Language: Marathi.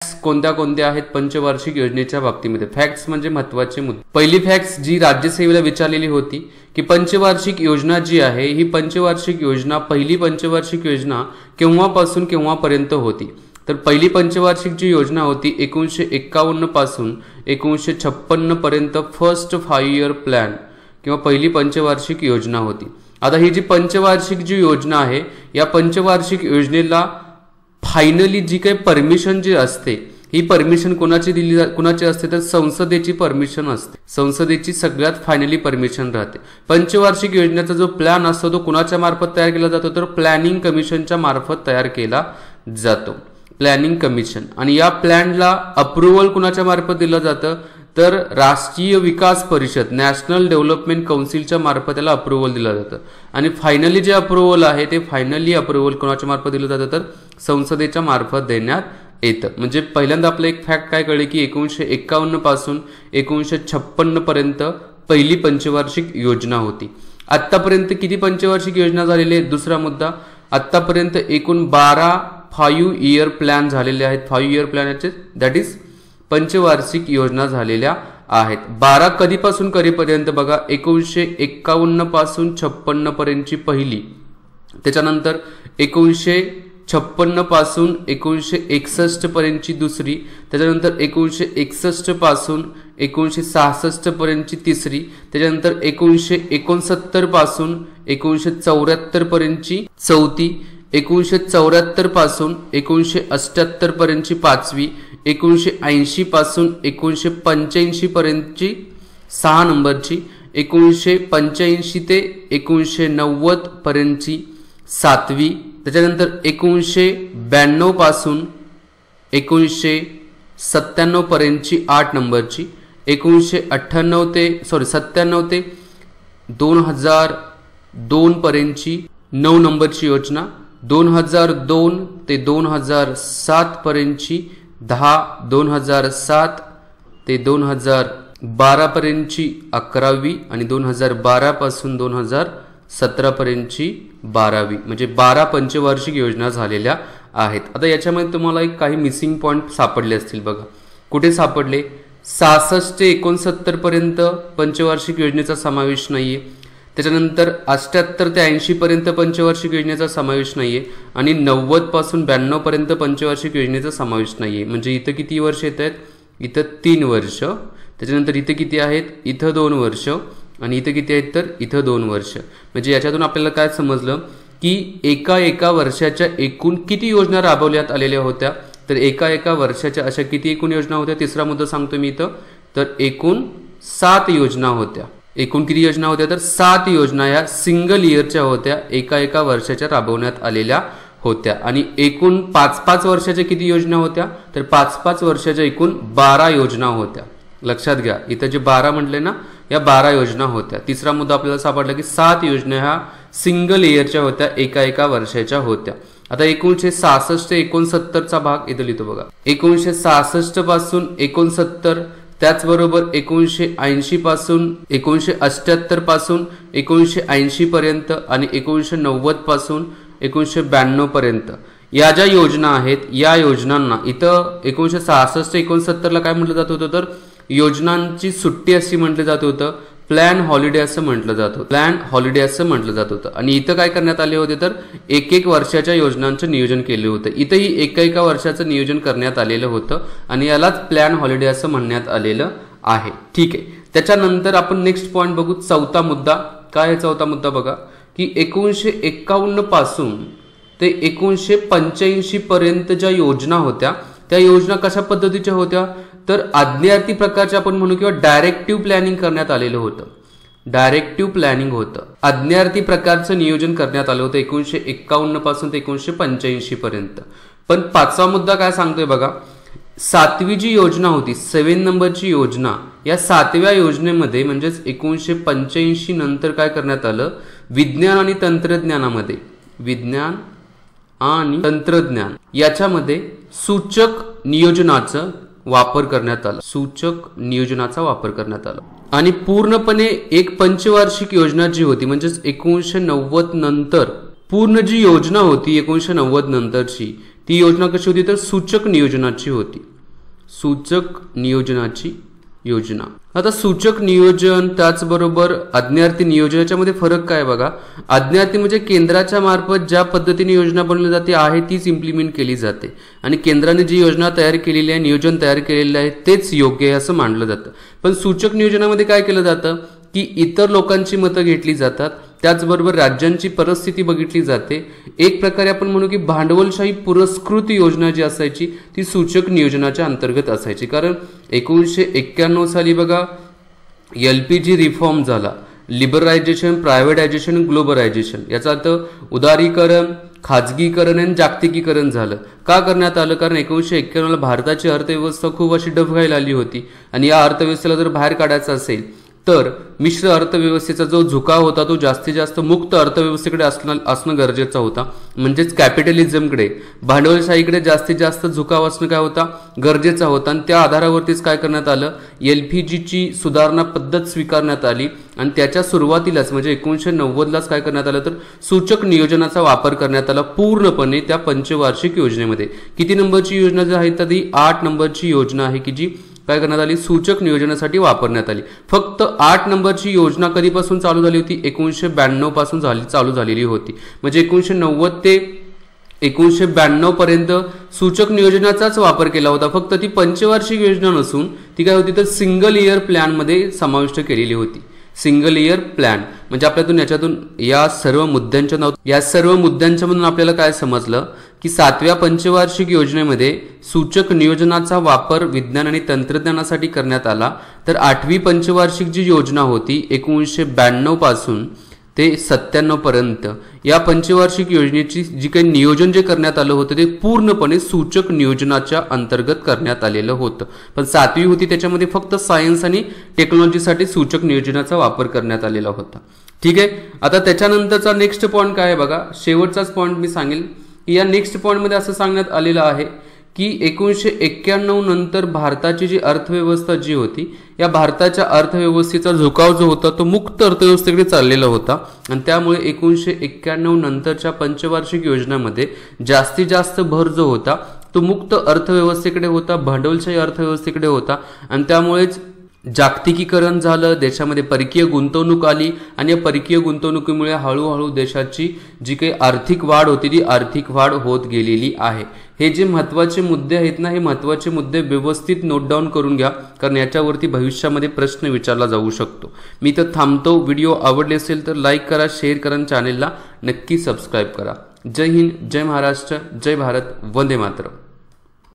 कोणत्या कोणत्या आहेत पंचवार्षिक योजनेच्या बाबतीमध्ये? फॅक्ट्स म्हणजे महत्वाचे मुद्दे. पहिली फॅक्ट्स जी राज्यसेवेला विचारलेली होती की पंचवार्षिक योजना जी आहे ही पंचवार्षिक योजना, पहिली पंचवार्षिक योजना केव्हापासून केव्हापर्यंत होती? तर पहिली पंचवार्षिक जी योजना होती 1951 पासून 1956 पर्यंत फर्स्ट 5 इयर प्लॅन किंवा पहिली पंचवार्षिक योजना होती. आता ही जी पंचवार्षिक जी योजना आहे या पंचवार्षिक योजनेला फायनली जी काही परमिशन जी असते ही परमिशन कोणाची असते तर संसदेची परमिशन असते. संसदेची सगळ्यात फायनली परमिशन राहते. पंचवार्षिक योजनेचा जो प्लॅन असतो तो कुणाच्या मार्फत तयार केला जातो तर प्लॅनिंग कमिशनच्या मार्फत तयार केला जातो. Planning commission. आणि या प्लॅनला अप्रुव्हल कुणाच्या मार्फत दिलं जातं तर राष्ट्रीय विकास परिषद, नॅशनल डेव्हलपमेंट काउन्सिलच्या मार्फत त्याला अप्रुव्हल दिलं जातं. आणि फायनली जे अप्रुव्हल आहे ते फायनली अप्रुव्हल कोणाच्या मार्फत दिलं जातं तर संसदेच्या मार्फत देण्यात येतं. म्हणजे पहिल्यांदा आपलं एक फॅक्ट काय कळले की 1951 पासून 1956 पर्यंत पहिली पंचवार्षिक योजना होती. आतापर्यंत किती पंचवार्षिक योजना झालेली आहे? दुसरा मुद्दा, आतापर्यंत एकूण 12 5 इयर प्लॅन झालेले आहेत. 5 इयर प्लॅनचे दॅट इज पंचवार्षिक योजना झालेल्या आहेत. 12 कधीपासून कधीपर्यंत बघा, 1951 पासून 56 पर्यंतची पहिली, त्याच्यानंतर 1956 पासून 1961 पर्यंतची दुसरी, त्याच्यानंतर 1961 पासून 1966 पर्यंतची तिसरी, त्याच्यानंतर 1969 पासून 1974 पर्यंतची चौथी, 1974 पासून 1978 पर्यंतची पाचवी, 1980 पासून 1985 पर्यंतची 6 नंबरची, 1985 ते 1990 पर्यंतची 7वी, त्याच्यानंतर 1992 पासून 1997 पर्यंतची 8 नंबरची, 97 ते 2002 पर्यंतची 9 नंबरची योजना, 2002 ते 2007 पर्यंतची 10, 2007 ते 2012 पर्यंतची 11वी आणि 2012 पासून 2017 पर्यंतची 12वी, म्हणजे 12 पंचवार्षिक योजना झालेल्या आहेत. आता याच्यामध्ये तुम्हाला काही मिसिंग पॉइंट सापडले असतील बघा. कुठे सापडले? 66 ते 69 पर्यंत पंचवार्षिक योजनेचा समावेश नाहीये. त्याच्यानंतर 78 ते 80 पर्यंत पंचवार्षिक योजनेचा समावेश नाहीये आणि 90 पासून 92 पर्यंत पंचवार्षिक योजनेचा समावेश नाहीये. म्हणजे इथं किती वर्ष येत आहेत? इथं 3 वर्ष. त्याच्यानंतर इथं किती आहेत? इथं 2 वर्ष आणि इथं किती आहेत तर इथं 2 वर्ष. म्हणजे याच्यातून आपल्याला काय समजलं की एका वर्षाच्या एकूण किती योजना राबवण्यात आलेल्या होत्या तर एका वर्षाच्या अशा किती एकूण योजना होत्या? तिसरा मुद्दा सांगतो मी इथं, तर एकूण 7 योजना होत्या. एकूण किती योजना होत्या तर 7 योजना या सिंगल इयरच्या होत्या, एका वर्षाच्या राबवण्यात आलेल्या होत्या. आणि एकूण 5-5 वर्षाच्या किती योजना होत्या तर 5-5 वर्षाच्या एकूण 12 योजना होत्या. लक्षात घ्या, इथं जे 12 म्हटले ना या 12 योजना होत्या. तिसरा मुद्दा आपल्याला सापडला की 7 योजना ह्या सिंगल इयरच्या होत्या, एका वर्षाच्या होत्या. आता 1966 ते 69चा भाग इथं लिहितो बघा. 1966 पासून 69, त्याचबरोबर 1980 पासून 1978 पासून 1980 पर्यंत आणि 1990 पासून 1992 पर्यंत या ज्या योजना आहेत या योजनांना इथं 1966 ते 69ला काय म्हटलं जात होतं तर योजनांची सुट्टी अशी म्हटलं जात होतं, प्लॅन हॉलिडे असं म्हटलं जात होतं. प्लॅन हॉलिडे असं म्हटलं जात होतं. आणि इथं काय करण्यात आले होते तर एक वर्षाच्या योजनांचं नियोजन केलं होतं. इथंही एका वर्षाचं नियोजन करण्यात आलेलं होतं आणि यालाच प्लॅन हॉलिडे असं म्हणण्यात आलेलं आहे. ठीक आहे. त्याच्यानंतर आपण नेक्स्ट पॉइंट बघू, चौथा मुद्दा. काय आहे चौथा मुद्दा बघा की 1951 पासून ते 1985 पर्यंत ज्या योजना होत्या त्या योजना कशा पद्धतीच्या होत्या तर आज्ञार्थी प्रकारच्या आपण म्हणू किंवा डायरेक्टिव्ह प्लॅनिंग करण्यात आलेलं होतं. डायरेक्टिव्ह प्लॅनिंग होतं, आज्ञार्थी प्रकारचं नियोजन करण्यात आलं होतं 1951 पासून ते 1985 पर्यंत. पण 5वा मुद्दा काय सांगतोय बघा, 7वी जी योजना होती 7 नंबरची योजना, या 7व्या योजनेमध्ये म्हणजेच 1985 नंतर काय करण्यात आलं, विज्ञान आणि तंत्रज्ञानामध्ये, विज्ञान आणि तंत्रज्ञान याच्यामध्ये सूचक नियोजनाचं वापर करण्यात आला. सूचक नियोजनाचा वापर करण्यात आला आणि पूर्णपणे एक पंचवार्षिक योजना जी होती म्हणजेच 1990 नंतर पूर्ण जी योजना होती 1990 नंतरची ती योजना कशी होती तर सूचक नियोजनाची होती, सूचक नियोजनाची योजना। आता सूचक नियोजन त्याचबरोबर आज्ञार्थी नियोजन याच्यामध्ये फरक काय बघा। आज्ञार्थी म्हणजे केंद्राच्या मार्फत ज्या पद्धतीने योजना बनवली जाते आहे तीच इम्प्लिमेंट केली जाते आणि केंद्राने जी योजना तयार केलेली आहे, नियोजन तयार केलेलं आहे तेच योग्य आहे असं मानलं जातं। पण सूचक नियोजनामध्ये काय केलं जातं की इतर लोकांची मतं घेतली जातात, त्याचबरोबर राज्यांची परिस्थिती बघितली जाते। एक प्रकारे आपण म्हणू की भांडवलशाही पुरस्कृत योजना जी असायची ती सूचक नियोजनाच्या अंतर्गत असायची। कारण 1991 साली बघा LPG रिफॉर्म झाला, लिबरलायझेशन, प्रायव्हेटायझेशन, ग्लोबलायझेशन, याचा अर्थ उदारीकरण, खाजगीकरण आणि जागतिकीकरण झालं। का करण्यात आलं? कारण 1991 ला भारताची अर्थव्यवस्था खूप अशी डबघाईला आली होती आणि या अर्थव्यवस्थेला जर बाहेर काढायचं असेल तर मिश्र अर्थव्यवस्थेचा जो झुकाव होता तो जास्तीत जास्त मुक्त अर्थव्यवस्थेकडे असणं गरजेचं होता, म्हणजेच कॅपिटलिझमकडे, भांडवलशाहीकडे जास्तीत जास्त झुकाव असणं काय होता गरजेचा होता। आणि त्या आधारावरतीच काय करण्यात आलं, LPGची सुधारणा पद्धत स्वीकारण्यात आली आणि त्याच्या सुरुवातीलाच म्हणजे 1990लाच काय करण्यात आलं तर सूचक नियोजनाचा वापर करण्यात आला पूर्णपणे त्या पंचवार्षिक योजनेमध्ये। किती नंबरची योजना जी आहे तर ती 8 नंबरची योजना आहे की जी काय करण्यात आली, सूचक नियोजनासाठी वापरण्यात आली। फक्त 8 नंबरची योजना कधीपासून चालू झाली होती? 1992 पासून चालू झालेली होती। म्हणजे 1990 ते 1992 पर्यंत सूचक नियोजनाचाच वापर केला होता। फक्त ती पंचवार्षिक योजना नसून ती काय होती तर सिंगल इयर प्लॅन मध्ये समाविष्ट केलेली होती। सिंगल इयर प्लॅन म्हणजे आपल्यातून याच्यातून या सर्व मुद्द्यांच्या मधून आपल्याला काय समजलं की 7व्या पंचवार्षिक योजनेमध्ये सूचक नियोजनाचा वापर विज्ञान आणि तंत्रज्ञानासाठी करण्यात आला, तर 8वी पंचवार्षिक जी योजना होती 1992 पासून ते 97 पर्यंत या पंचवार्षिक योजनेची जी काही नियोजन जे करण्यात आलं होतं ते पूर्णपणे सूचक नियोजनाच्या अंतर्गत करण्यात आलेलं होतं। पण 7वी होती त्याच्यामध्ये फक्त सायन्स आणि टेक्नॉलॉजीसाठी सूचक नियोजनाचा वापर करण्यात आलेला होता। ठीक आहे, आता त्याच्यानंतरचा नेक्स्ट पॉइंट काय आहे बघा, शेवटचाच पॉइंट मी सांगेल की या नेक्स्ट पॉइंट मध्ये असं सांगण्यात आलेलं आहे की 1991 नंतर भारताची जी अर्थव्यवस्था जी होती या भारताच्या अर्थव्यवस्थेचा झुकाव जो होता तो मुक्त अर्थव्यवस्थेकडे चाललेला होता आणि त्यामुळे 1991 नंतरच्या पंचवार्षिक योजनेमध्ये जास्तीत जास्त भर जो होता तो मुक्त अर्थव्यवस्थेकडे होता, भांडवलशाही अर्थव्यवस्थेकडे होता आणि त्यामुळेच जागतिकीकरण झालं, देशामध्ये परकीय गुंतवणूक आली आणि या परकीय गुंतवणुकीमुळे हळूहळू देशाची जी काही आर्थिक वाढ होती ती आर्थिक वाढ होत गेलेली आहे। हे जे महत्त्वाचे मुद्दे आहेत ना, हे महत्त्वाचे मुद्दे व्यवस्थित नोट डाऊन करून घ्या, कारण याच्यावरती भविष्यामध्ये प्रश्न विचारला जाऊ शकतो। मी तर थांबतो। व्हिडिओ आवडले असेल तर लाईक करा, शेअर करा, चॅनेलला नक्की सबस्क्राईब करा। जय हिंद, जय महाराष्ट्र, जय भारत, वंदे मातरम।